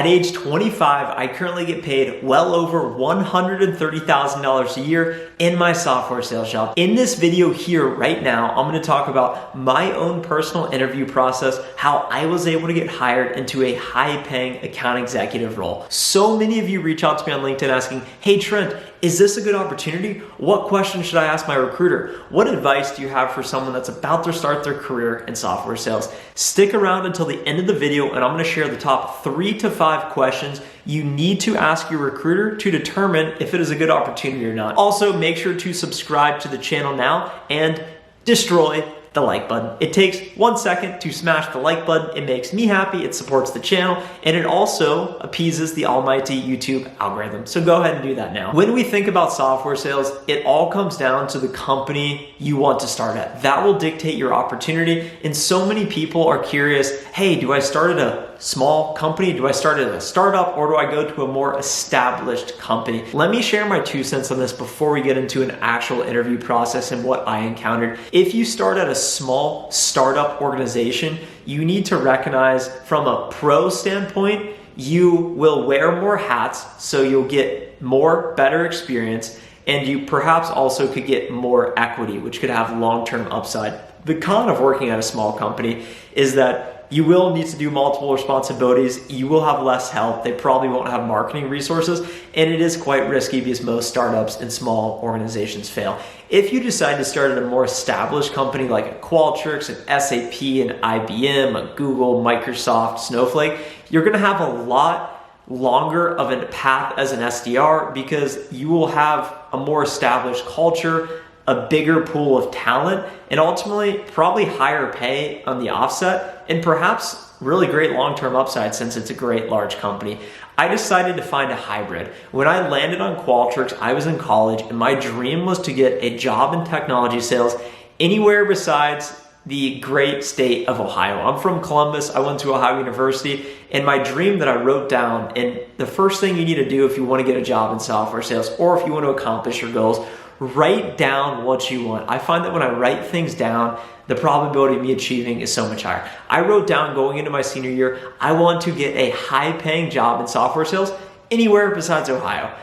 At age 25, I currently get paid well over $130,000 a year in my software sales job. In this video here right now, I'm going to talk about my own personal interview process, how I was able to get hired into a high-paying account executive role. So many of you reach out to me on LinkedIn asking, hey Trent, is this a good opportunity? What questions should I ask my recruiter? What advice do you have for someone that's about to start their career in software sales? Stick around until the end of the video and I'm going to share the top 3 to 5 questions you need to ask your recruiter to determine if it is a good opportunity or not. Also, make sure to subscribe to the channel now and destroy the like button. It takes 1 second to smash the like button. It makes me happy, it supports the channel, and it also appeases the almighty YouTube algorithm. So go ahead and do that now. When we think about software sales, it all comes down to the company you want to start at. That will dictate your opportunity, and so many people are curious, hey, do I start at a small company? Do I start at a startup, or do I go to a more established company? Let me share my 2 cents on this before we get into an actual interview process and what I encountered. If you start at a small startup organization, you need to recognize from a pro standpoint, you will wear more hats, so you'll get better experience, and you perhaps also could get more equity, which could have long-term upside. The con of working at a small company is that you will need to do multiple responsibilities. You will have less help. They probably won't have marketing resources, and it is quite risky because most startups and small organizations fail. If you decide to start at a more established company like a Qualtrics, an SAP, an IBM, a Google, Microsoft, Snowflake, you're going to have a lot longer of a path as an SDR because you will have a more established culture, a bigger pool of talent, and ultimately probably higher pay on the offset, and perhaps really great long-term upside since it's a great large company. I decided to find a hybrid. When I landed on Qualtrics, I was in college, and my dream was to get a job in technology sales anywhere besides the great state of Ohio. I'm from Columbus. I went to Ohio University, and my dream that I wrote down, and the first thing you need to do if you want to get a job in software sales or if you want to accomplish your goals, write down what you want. I find that when I write things down, the probability of me achieving is so much higher. I wrote down going into my senior year, I want to get a high-paying job in software sales anywhere besides Ohio.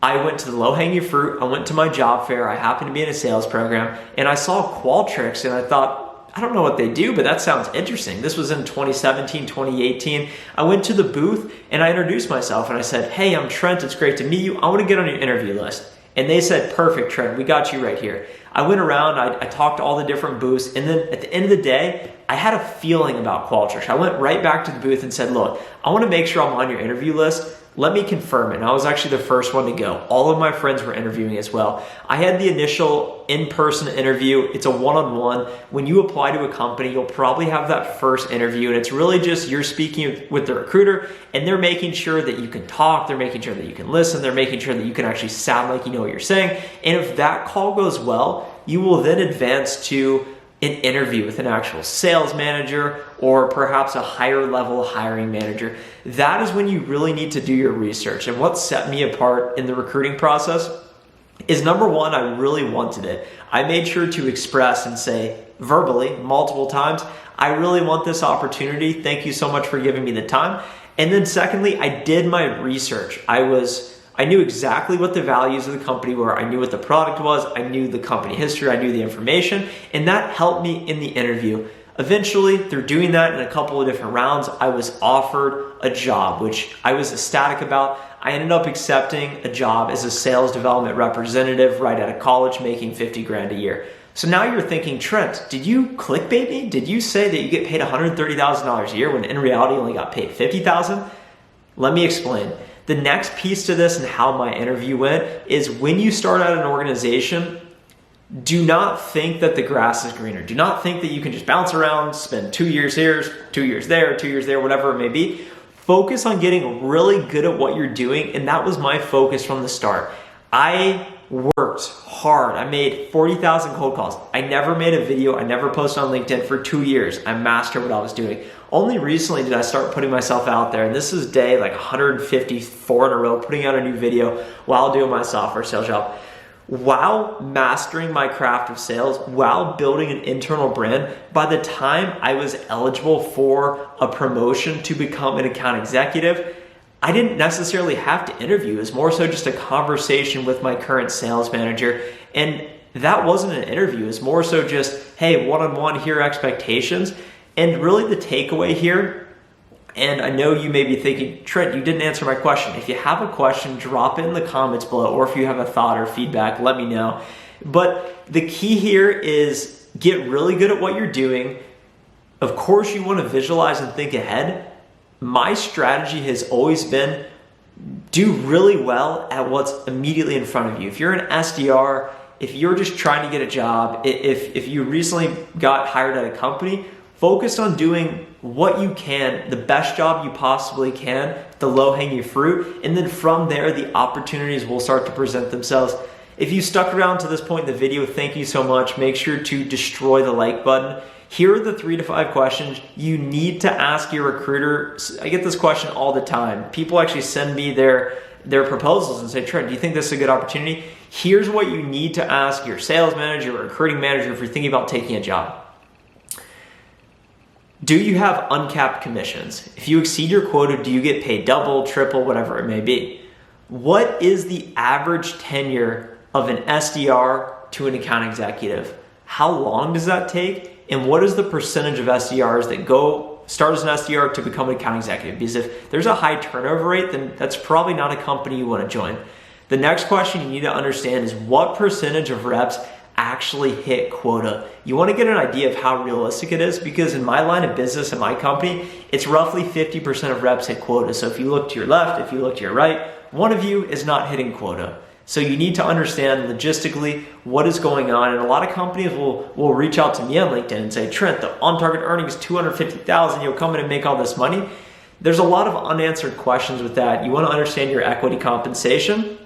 I went to the low-hanging fruit. I went to my job fair. I happened to be in a sales program, and I saw Qualtrics, and I thought, I don't know what they do, but that sounds interesting. This was in 2017, 2018. I went to the booth, and I introduced myself, and I said, hey, I'm Trent. It's great to meet you. I want to get on your interview list. And they said, perfect, Trent, we got you right here. I went around, I talked to all the different booths, and then at the end of the day, I had a feeling about Qualtrics. I went right back to the booth and said, look, I want to make sure I'm on your interview list. Let me confirm it. And I was actually the first one to go. All of my friends were interviewing as well. I had the initial in-person interview. It's a one-on-one. When you apply to a company, you'll probably have that first interview, and it's really just you're speaking with the recruiter, and they're making sure that you can talk, they're making sure that you can listen, they're making sure that you can actually sound like you know what you're saying. And if that call goes well, you will then advance to an interview with an actual sales manager or perhaps a higher level hiring manager. That is when you really need to do your research. And what set me apart in the recruiting process is, number one, I really wanted it. I made sure to express and say verbally multiple times, I really want this opportunity. Thank you so much for giving me the time. And then secondly, I did my research. I knew exactly what the values of the company were. I knew what the product was. I knew the company history. I knew the information, and that helped me in the interview. Eventually, through doing that in a couple of different rounds, I was offered a job, which I was ecstatic about. I ended up accepting a job as a sales development representative right out of college, making 50 grand a year. So now you're thinking, Trent, did you clickbait me? Did you say that you get paid $130,000 a year when in reality you only got paid $50,000? Let me explain. The next piece to this and how my interview went is when you start out an organization, do not think that the grass is greener. Do not think that you can just bounce around, spend 2 years here, 2 years there, 2 years there, whatever it may be. Focus on getting really good at what you're doing, and that was my focus from the start. I worked hard. I made 40,000 cold calls. I never made a video. I never posted on LinkedIn for 2 years. I mastered what I was doing. Only recently did I start putting myself out there, and this is day like 154 in a row, putting out a new video while doing my software sales job. While mastering my craft of sales, while building an internal brand, by the time I was eligible for a promotion to become an account executive, I didn't necessarily have to interview. It was more so just a conversation with my current sales manager. And that wasn't an interview. It was more so just, hey, one-on-one, here are expectations. And really the takeaway here, and I know you may be thinking, Trent, you didn't answer my question. If you have a question, drop it in the comments below, or if you have a thought or feedback, let me know. But the key here is get really good at what you're doing. Of course, you want to visualize and think ahead. My strategy has always been do really well at what's immediately in front of you. If you're an SDR, if you're just trying to get a job, if you recently got hired at a company, focus on doing what you can, the best job you possibly can, the low-hanging fruit, and then from there, the opportunities will start to present themselves. If you stuck around to this point in the video, thank you so much. Make sure to destroy the like button. Here are the 3 to 5 questions you need to ask your recruiter. I get this question all the time. People actually send me their proposals and say, Trent, do you think this is a good opportunity? Here's what you need to ask your sales manager or recruiting manager if you're thinking about taking a job. Do you have uncapped commissions? If you exceed your quota, do you get paid double, triple, whatever it may be? What is the average tenure of an SDR to an account executive? How long does that take? And what is the percentage of SDRs that start as an SDR to become an account executive? Because if there's a high turnover rate, then that's probably not a company you want to join. The next question you need to understand is what percentage of reps actually hit quota. You want to get an idea of how realistic it is, because in my line of business in my company, it's roughly 50% of reps hit quota. So if you look to your left, if you look to your right, one of you is not hitting quota. So you need to understand logistically what is going on. And a lot of companies will reach out to me on LinkedIn and say, Trent, the on-target earnings is $250,000. You'll come in and make all this money. There's a lot of unanswered questions with that. You want to understand your equity compensation.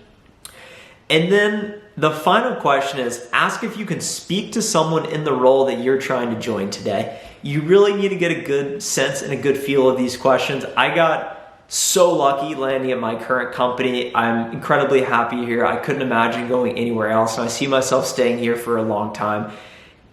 And then the final question is, ask if you can speak to someone in the role that you're trying to join today. You really need to get a good sense and a good feel of these questions. I got so lucky landing at my current company. I'm incredibly happy here. I couldn't imagine going anywhere else, and I see myself staying here for a long time.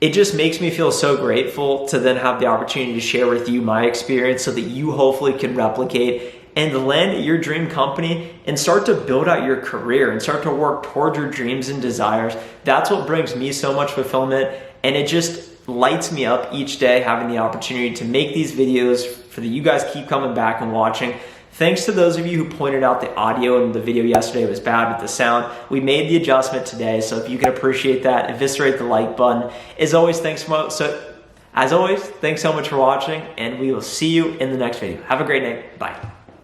It just makes me feel so grateful to then have the opportunity to share with you my experience so that you hopefully can replicate and land at your dream company and start to build out your career and start to work towards your dreams and desires. That's what brings me so much fulfillment, and it just lights me up each day having the opportunity to make these videos for that you guys keep coming back and watching. Thanks to those of you who pointed out the audio in the video yesterday was bad with the sound. We made the adjustment today, so if you can appreciate that, eviscerate the like button. As always, thanks so much for watching, and we will see you in the next video. Have a great night. Bye.